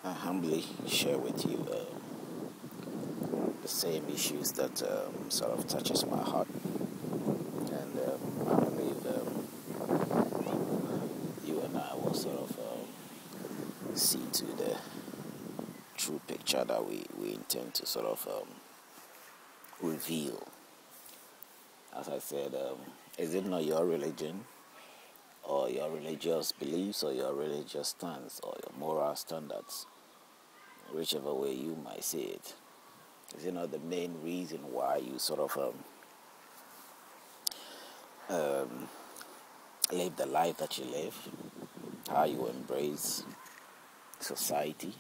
I humbly share with you the same issues that sort of touches my heart, and I believe you and I will sort of see to the true picture that we intend to sort of reveal. As I said, is it not your religion or your religious beliefs or your religious stance or your moral standards, whichever way you might see it? Is it not the main reason why you sort of live the life that you live, how you embrace society?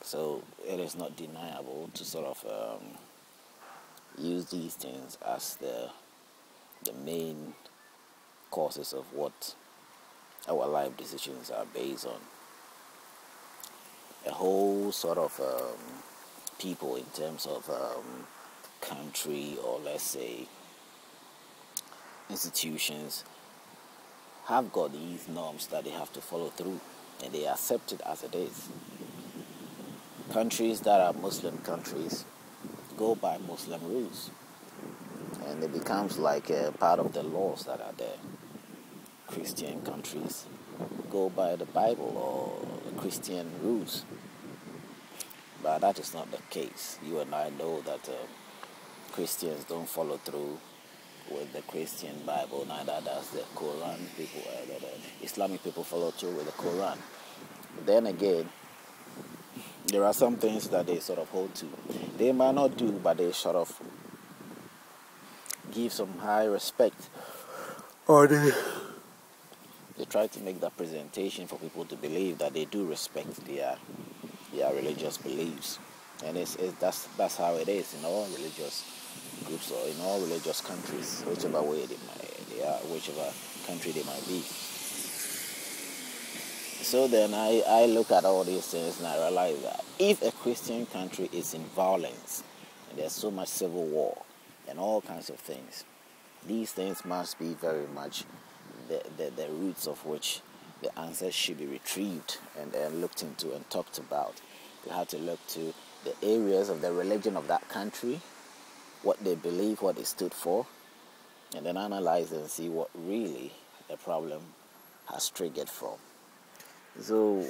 So it is not deniable to sort of use these things as the main causes of what our life decisions are based on. A whole sort of people in terms of country, or let's say institutions, have got these norms that they have to follow through, and they accept it as it is. Countries that are Muslim countries go by Muslim rules, and it becomes like a part of the laws that are there. Christian countries go by the Bible or the Christian rules, but that is not the case. You and I know that Christians don't follow through with the Christian Bible, neither does the Quran. The Islamic people follow through with the Quran. Then again, there are some things that they sort of hold to. They might not do, but they sort of give some high respect, or they try to make that presentation for people to believe that they do respect their religious beliefs. And that's how it is in all religious groups or in all religious countries, whichever way they are, whichever country they might be. So then I look at all these things and I realize that if a Christian country is in violence and there's so much civil war and all kinds of things, these things must be very much the roots of which the answers should be retrieved and looked into and talked about. You have to look to the areas of the religion of that country, what they believe, what they stood for, and then analyze and see what really the problem has triggered from. So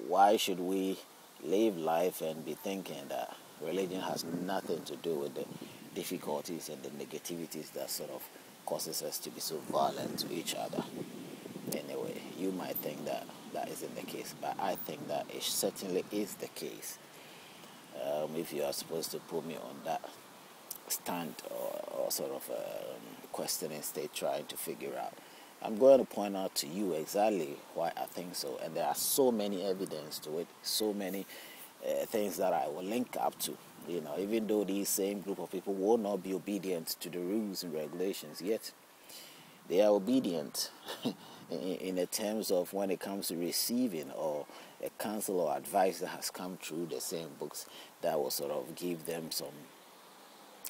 why should we live life and be thinking that religion has nothing to do with the difficulties and the negativities that sort of causes us to be so violent to each other? Anyway, you might think that isn't the case, but I think that it certainly is the case. If you are supposed to put me on that stand or sort of questioning state, trying to figure out, I'm going to point out to you exactly why I think so. And there are so many evidence to it, so many things that I will link up to. Even though these same group of people will not be obedient to the rules and regulations, yet they are obedient in the terms of when it comes to receiving or a counsel or advice that has come through the same books that will sort of give them some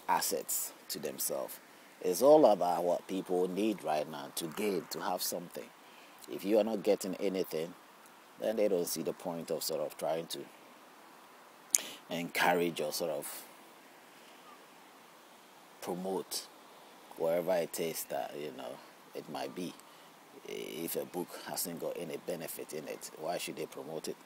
assets to themselves. It's all about what people need right now to gain, to have something. If you are not getting anything, then they don't see the point of sort of trying to encourage or sort of promote wherever it is that, it might be. If a book hasn't got any benefit in it, why should they promote it?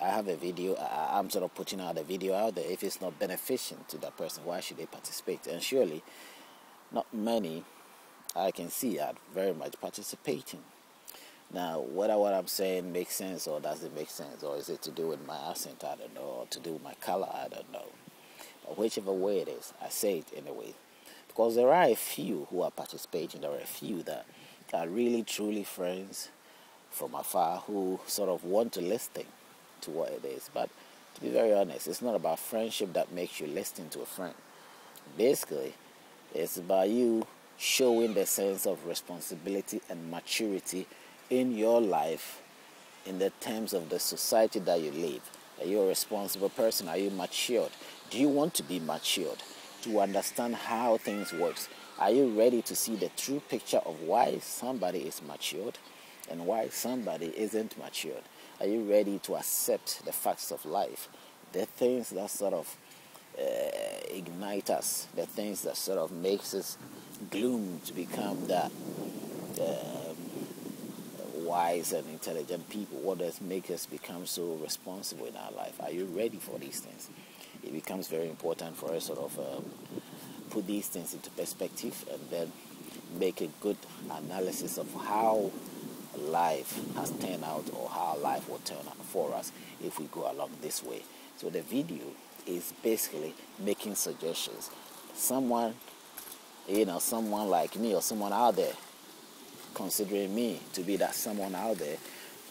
I have a video, I'm sort of putting out a video out there. If it's not beneficial to that person, why should they participate? And surely not many I can see are very much participating. Now, whether what I'm saying makes sense or doesn't make sense, or is it to do with my accent, I don't know, or to do with my color, I don't know. But whichever way it is, I say it anyway. Because there are a few who are participating, there are a few that are really truly friends from afar who sort of want to listen to what it is. But to be very honest, it's not about friendship that makes you listen to a friend. Basically, it's about you showing the sense of responsibility and maturity in your life in the terms of the society that you live. Are you a responsible person? Are you matured? Do you want to be matured to understand how things work? Are you ready to see the true picture of why somebody is matured and why somebody isn't matured? Are you ready to accept the facts of life? The things that sort of ignite us, the things that sort of makes us gloom to become that wise and intelligent people. What does make us become so responsible in our life? Are you ready for these things? It becomes very important for us sort of put these things into perspective and then make a good analysis of how life has turned out or how life will turn out for us if we go along this way. So the video is basically making suggestions. Someone like me or someone out there considering me to be that someone out there,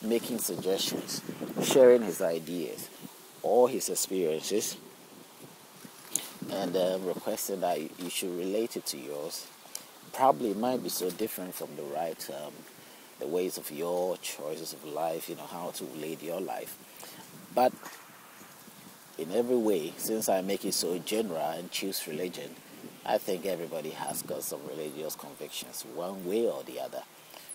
making suggestions, sharing his ideas or his experiences, and requesting that you should relate it to yours. Probably might be so different from the ways of your choices of life, how to lead your life. But in every way, since I make it so general and choose religion, I think everybody has got some religious convictions, one way or the other.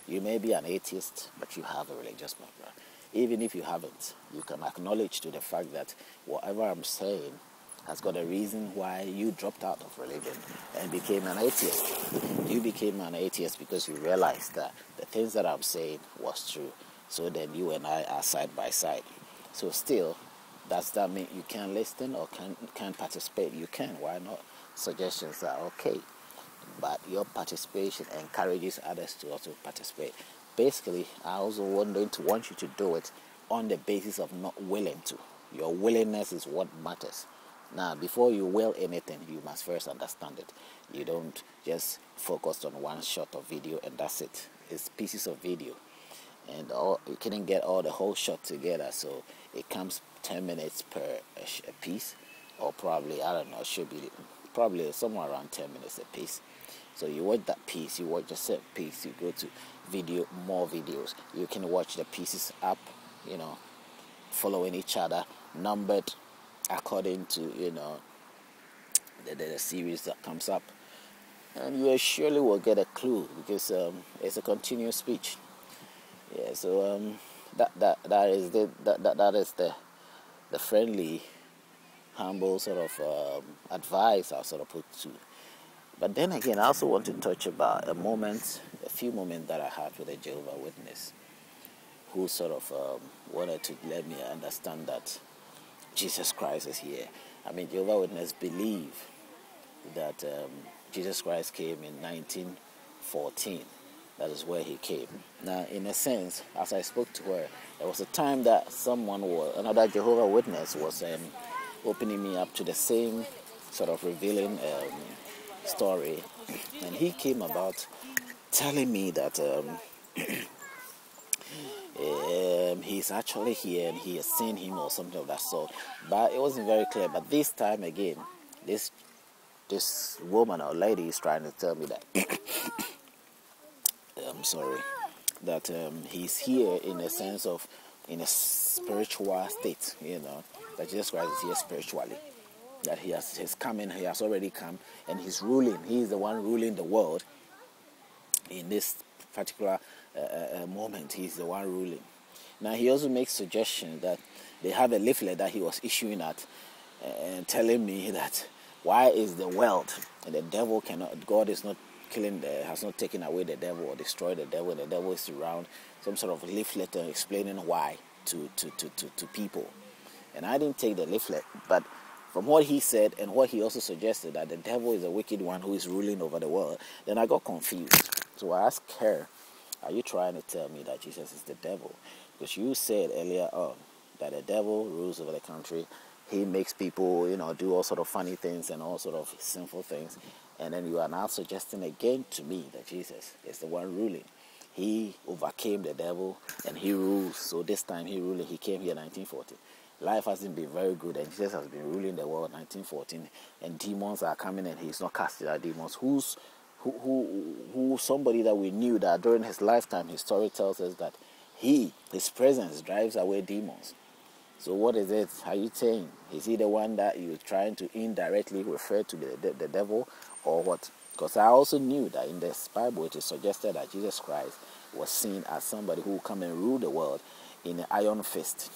You may be an atheist, but you have a religious background. Even if you haven't, you can acknowledge to the fact that whatever I'm saying has got a reason why you dropped out of religion and became an atheist. You became an atheist because you realized that the things that I'm saying was true. So then you and I are side by side. So still, does that mean you can listen or can participate? You can. Why not? Suggestions are okay. But your participation encourages others to also participate. Basically, I also want you to do it on the basis of not willing to. Your willingness is what matters. Now, before you will anything, you must first understand it. You don't just focus on one shot of video and that's it. It's pieces of video. And you couldn't get all the whole shot together, so it comes 10 minutes per a piece, or probably, I don't know, it should be probably somewhere around 10 minutes a piece. So you watch that piece, you watch the set piece, you go to video, more videos. You can watch the pieces up, following each other, numbered according to, the series that comes up. And you surely will get a clue because it's a continuous speech. Yeah, so that is the friendly, humble sort of advice I'll sort of put to. But then again, I also want to touch about a few moments that I had with a Jehovah's Witness, who sort of wanted to let me understand that Jesus Christ is here. I mean, Jehovah's Witnesses believe that Jesus Christ came in 1914. That is where he came. Now, in a sense, as I spoke to her, there was a time that another Jehovah's Witness was opening me up to the same sort of revealing story. And he came about telling me that he's actually here and he has seen him or something of that sort. But it wasn't very clear. But this time again, this woman or lady is trying to tell me that that he's here in a sense of in a spiritual state, that Jesus Christ is here spiritually, that he's coming, he has already come, and he's ruling. He's the one ruling the world in this particular moment. He's the one ruling. Now he also makes suggestions that they have a leaflet that he was issuing at and telling me that why is the world and the devil God is not has not taken away the devil or destroyed the devil, and the devil is around, some sort of leaflet explaining why to people. And I didn't take the leaflet, but from what he said and what he also suggested that the devil is a wicked one who is ruling over the world, then I got confused. So I asked her, are you trying to tell me that Jesus is the devil? Because you said earlier on that the devil rules over the country. He makes people, do all sort of funny things and all sort of sinful things. And then you are now suggesting again to me that Jesus is the one ruling. He overcame the devil and he rules. So this time he ruling. He came here in 1914. Life hasn't been very good and Jesus has been ruling the world in 1914. And demons are coming and he's not casting out demons. Who somebody that we knew that during his lifetime, his story tells us that his presence drives away demons. So what is it? Are you saying? Is he the one that you're trying to indirectly refer to the devil or what? Because I also knew that in this Bible it is suggested that Jesus Christ was seen as somebody who will come and rule the world in an iron fist.